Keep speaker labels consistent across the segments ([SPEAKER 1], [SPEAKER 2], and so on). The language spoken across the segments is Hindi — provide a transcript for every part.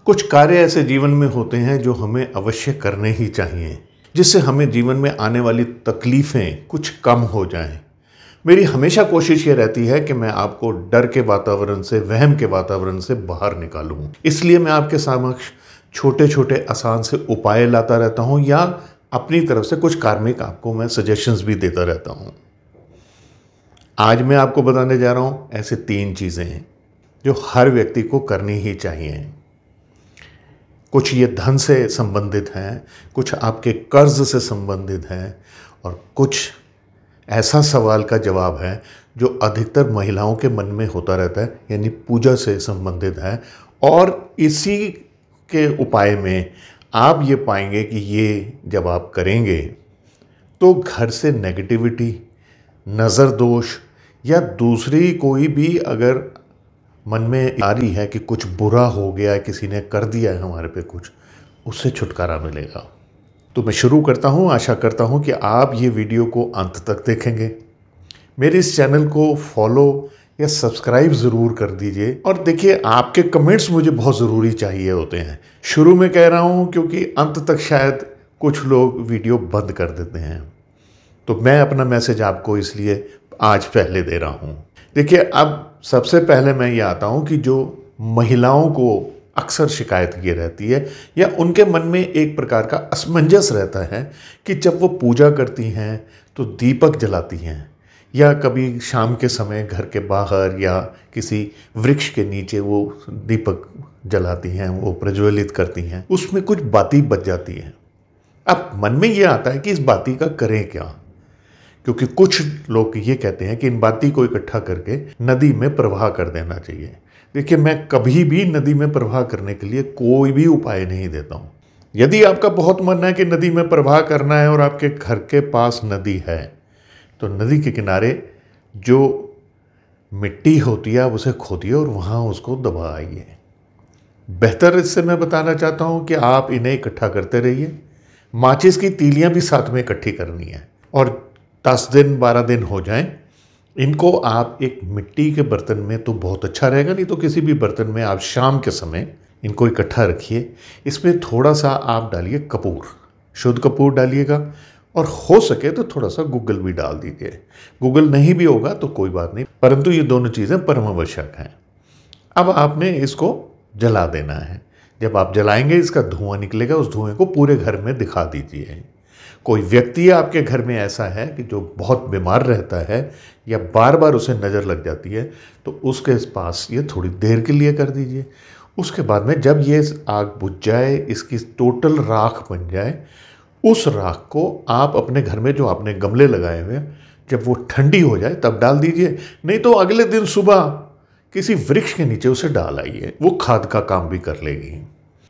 [SPEAKER 1] कुछ कार्य ऐसे जीवन में होते हैं जो हमें अवश्य करने ही चाहिए, जिससे हमें जीवन में आने वाली तकलीफें कुछ कम हो जाएं। मेरी हमेशा कोशिश ये रहती है कि मैं आपको डर के वातावरण से, वहम के वातावरण से बाहर निकालूं। इसलिए मैं आपके समक्ष छोटे छोटे आसान से उपाय लाता रहता हूं या अपनी तरफ से कुछ कार्मिक आपको मैं सजेशंस भी देता रहता हूं। आज मैं आपको बताने जा रहा हूं ऐसे 3 चीजें हैं जो हर व्यक्ति को करनी ही चाहिए। कुछ ये धन से संबंधित हैं, कुछ आपके कर्ज से संबंधित हैं और कुछ ऐसा सवाल का जवाब है जो अधिकतर महिलाओं के मन में होता रहता है, यानी पूजा से संबंधित है। और इसी के उपाय में आप ये पाएंगे कि ये जब आप करेंगे तो घर से नेगेटिविटी, नज़र दोष या दूसरी कोई भी अगर मन में आ रही है कि कुछ बुरा हो गया, किसी ने कर दिया है हमारे पे कुछ, उससे छुटकारा मिलेगा। तो मैं शुरू करता हूं। आशा करता हूं कि आप ये वीडियो को अंत तक देखेंगे। मेरे इस चैनल को फॉलो या सब्सक्राइब ज़रूर कर दीजिए। और देखिए, आपके कमेंट्स मुझे बहुत ज़रूरी चाहिए होते हैं। शुरू में कह रहा हूं क्योंकि अंत तक शायद कुछ लोग वीडियो बंद कर देते हैं, तो मैं अपना मैसेज आपको इसलिए आज पहले दे रहा हूं। देखिए, अब सबसे पहले मैं ये आता हूं कि जो महिलाओं को अक्सर शिकायत ये रहती है या उनके मन में एक प्रकार का असमंजस रहता है कि जब वो पूजा करती हैं तो दीपक जलाती हैं या कभी शाम के समय घर के बाहर या किसी वृक्ष के नीचे वो दीपक जलाती हैं, वो प्रज्वलित करती हैं, उसमें कुछ बाती बच जाती हैं। अब मन में ये आता है कि इस बाती का करें क्या, क्योंकि कुछ लोग ये कहते हैं कि इन बाती को इकट्ठा करके नदी में प्रवाह कर देना चाहिए। देखिए, मैं कभी भी नदी में प्रवाह करने के लिए कोई भी उपाय नहीं देता हूँ। यदि आपका बहुत मन है कि नदी में प्रवाह करना है और आपके घर के पास नदी है, तो नदी के किनारे जो मिट्टी होती है आप उसे खोदिए और वहाँ उसको दबाइए। बेहतर इससे मैं बताना चाहता हूँ कि आप इन्हें इकट्ठा करते रहिए। माचिस की तीलियाँ भी साथ में इकट्ठी करनी है और 10 दिन 12 दिन हो जाएं, इनको आप एक मिट्टी के बर्तन में तो बहुत अच्छा रहेगा, नहीं तो किसी भी बर्तन में आप शाम के समय इनको इकट्ठा रखिए। इसमें थोड़ा सा आप डालिए कपूर, शुद्ध कपूर डालिएगा और हो सके तो थोड़ा सा गुग्गल भी डाल दीजिए। गुग्गल नहीं भी होगा तो कोई बात नहीं, परंतु ये दोनों चीज़ें परम आवश्यक हैं। अब आपने इसको जला देना है। जब आप जलाएंगे इसका धुआं निकलेगा, उस धुएं को पूरे घर में दिखा दीजिए। कोई व्यक्ति आपके घर में ऐसा है कि जो बहुत बीमार रहता है या बार बार उसे नज़र लग जाती है, तो उसके पास ये थोड़ी देर के लिए कर दीजिए। उसके बाद में जब ये आग बुझ जाए, इसकी टोटल राख बन जाए, उस राख को आप अपने घर में जो आपने गमले लगाए हुए हैं, जब वो ठंडी हो जाए तब डाल दीजिए। नहीं तो अगले दिन सुबह किसी वृक्ष के नीचे उसे डाल आइए, वो खाद का काम भी कर लेगी।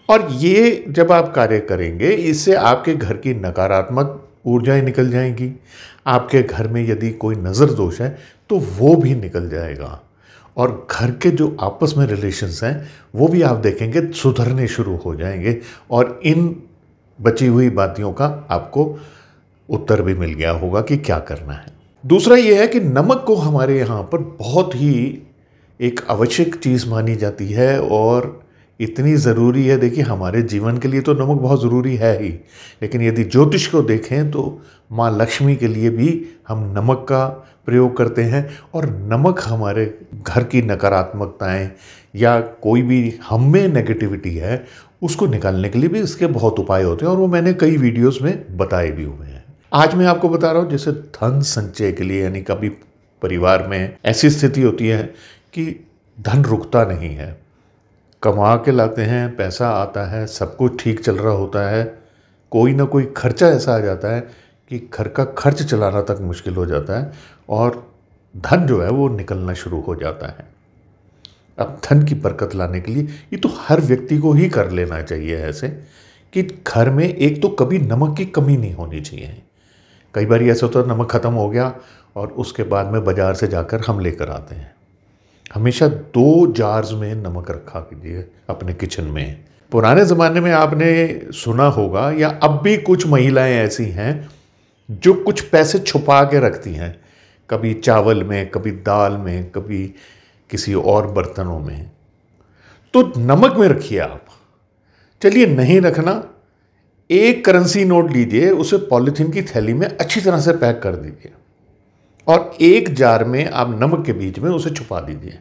[SPEAKER 1] और ये जब आप कार्य करेंगे, इससे आपके घर की नकारात्मक ऊर्जाएं निकल जाएंगी। आपके घर में यदि कोई नज़र दोष है तो वो भी निकल जाएगा और घर के जो आपस में रिलेशंस हैं वो भी आप देखेंगे सुधरने शुरू हो जाएंगे और इन बची हुई बातियों का आपको उत्तर भी मिल गया होगा कि क्या करना है। दूसरा ये है कि नमक को हमारे यहाँ पर बहुत ही एक आवश्यक चीज़ मानी जाती है और इतनी ज़रूरी है। देखिए, हमारे जीवन के लिए तो नमक बहुत ज़रूरी है ही, लेकिन यदि ज्योतिष को देखें तो माँ लक्ष्मी के लिए भी हम नमक का प्रयोग करते हैं और नमक हमारे घर की नकारात्मकताएं या कोई भी हम में नेगेटिविटी है उसको निकालने के लिए भी इसके बहुत उपाय होते हैं और वो मैंने कई वीडियोस में बताए भी हुए हैं। आज मैं आपको बता रहा हूँ जैसे धन संचय के लिए, यानी कभी परिवार में ऐसी स्थिति होती है कि धन रुकता नहीं है, कमा के लाते हैं, पैसा आता है, सब कुछ ठीक चल रहा होता है, कोई ना कोई खर्चा ऐसा आ जाता है कि घर का खर्च चलाना तक मुश्किल हो जाता है और धन जो है वो निकलना शुरू हो जाता है। अब धन की बरकत लाने के लिए ये तो हर व्यक्ति को ही कर लेना चाहिए ऐसे कि घर में एक तो कभी नमक की कमी नहीं होनी चाहिए। कई बार ऐसा होता है नमक ख़त्म हो गया और उसके बाद में बाज़ार से जाकर हम लेकर आते हैं। हमेशा 2 जार्स में नमक रखा कीजिए अपने किचन में। पुराने ज़माने में आपने सुना होगा या अब भी कुछ महिलाएं ऐसी हैं जो कुछ पैसे छुपा के रखती हैं, कभी चावल में, कभी दाल में, कभी किसी और बर्तनों में। तो नमक में रखिए आप, चलिए नहीं रखना, एक करेंसी नोट लीजिए, उसे पॉलीथीन की थैली में अच्छी तरह से पैक कर दीजिए और एक जार में आप नमक के बीच में उसे छुपा दीजिए।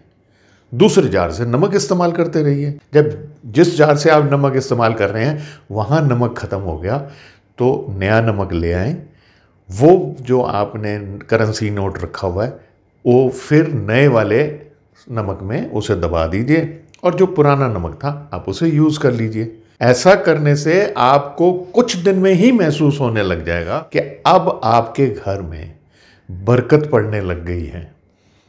[SPEAKER 1] दूसरे जार से नमक इस्तेमाल करते रहिए। जब जिस जार से आप नमक इस्तेमाल कर रहे हैं वहाँ नमक ख़त्म हो गया तो नया नमक ले आएं। वो जो आपने करेंसी नोट रखा हुआ है वो फिर नए वाले नमक में उसे दबा दीजिए और जो पुराना नमक था आप उसे यूज़ कर लीजिए। ऐसा करने से आपको कुछ दिन में ही महसूस होने लग जाएगा कि अब आपके घर में बरकत पड़ने लग गई है,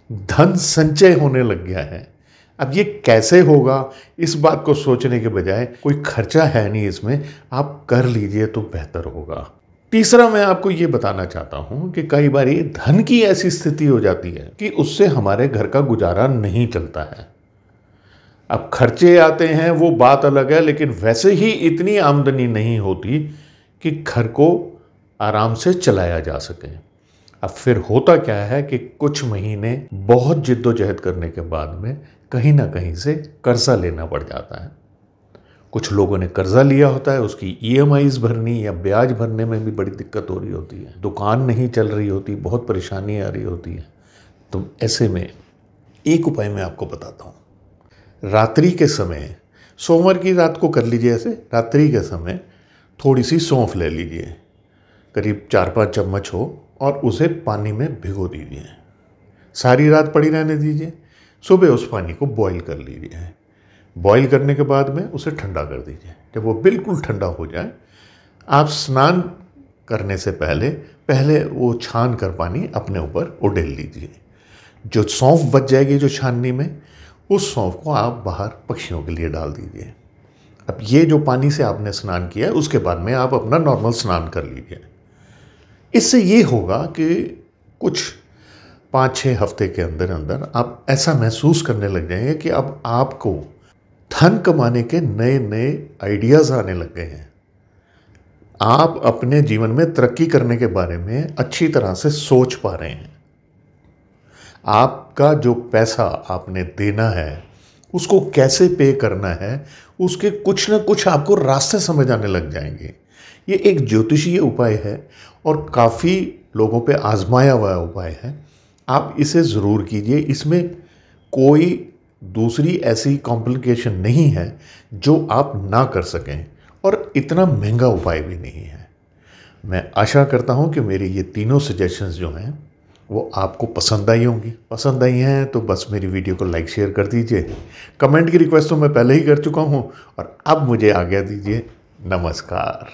[SPEAKER 1] धन संचय होने लग गया है। अब ये कैसे होगा, इस बात को सोचने के बजाय कोई खर्चा है नहीं इसमें, आप कर लीजिए तो बेहतर होगा। तीसरा मैं आपको ये बताना चाहता हूँ कि कई बार धन की ऐसी स्थिति हो जाती है कि उससे हमारे घर का गुजारा नहीं चलता है। अब खर्चे आते हैं वो बात अलग है, लेकिन वैसे ही इतनी आमदनी नहीं होती कि घर को आराम से चलाया जा सके। अब फिर होता क्या है कि कुछ महीने बहुत जिद्दोजहद करने के बाद में कहीं ना कहीं से कर्जा लेना पड़ जाता है। कुछ लोगों ने कर्जा लिया होता है, उसकी EMIs भरनी या ब्याज भरने में भी बड़ी दिक्कत हो रही होती है, दुकान नहीं चल रही होती, बहुत परेशानी आ रही होती है। तो ऐसे में एक उपाय मैं आपको बताता हूँ। रात्रि के समय, सोमवार की रात को कर लीजिए ऐसे, रात्रि के समय थोड़ी सी सौंफ ले लीजिए, करीब 4-5 चम्मच हो, और उसे पानी में भिगो दीजिए। सारी रात पड़ी रहने दीजिए। सुबह उस पानी को बॉईल कर लीजिए। बॉईल करने के बाद में उसे ठंडा कर दीजिए। जब वो बिल्कुल ठंडा हो जाए, आप स्नान करने से पहले वो छान कर पानी अपने ऊपर उड़ेल लीजिए। जो सौंफ बच जाएगी जो छाननी में, उस सौंफ को आप बाहर पक्षियों के लिए डाल दीजिए। अब ये जो पानी से आपने स्नान किया है उसके बाद में आप अपना नॉर्मल स्नान कर लीजिए। इससे ये होगा कि कुछ 5-6 हफ्ते के अंदर अंदर आप ऐसा महसूस करने लग जाएंगे कि अब आपको धन कमाने के नए नए आइडियाज़ आने लग गए हैं। आप अपने जीवन में तरक्की करने के बारे में अच्छी तरह से सोच पा रहे हैं। आपका जो पैसा आपने देना है उसको कैसे पे करना है, उसके कुछ ना कुछ आपको रास्ते समझ आने लग जाएंगे। ये एक ज्योतिषीय उपाय है और काफ़ी लोगों पे आजमाया हुआ उपाय है। आप इसे ज़रूर कीजिए। इसमें कोई दूसरी ऐसी कॉम्प्लिकेशन नहीं है जो आप ना कर सकें, और इतना महंगा उपाय भी नहीं है। मैं आशा करता हूँ कि मेरी ये तीनों सजेशंस जो हैं वो आपको पसंद आई होंगी। पसंद आई हैं तो बस मेरी वीडियो को लाइक शेयर कर दीजिए। कमेंट की रिक्वेस्ट तो मैं पहले ही कर चुका हूँ, और अब मुझे आज्ञा दीजिए। नमस्कार।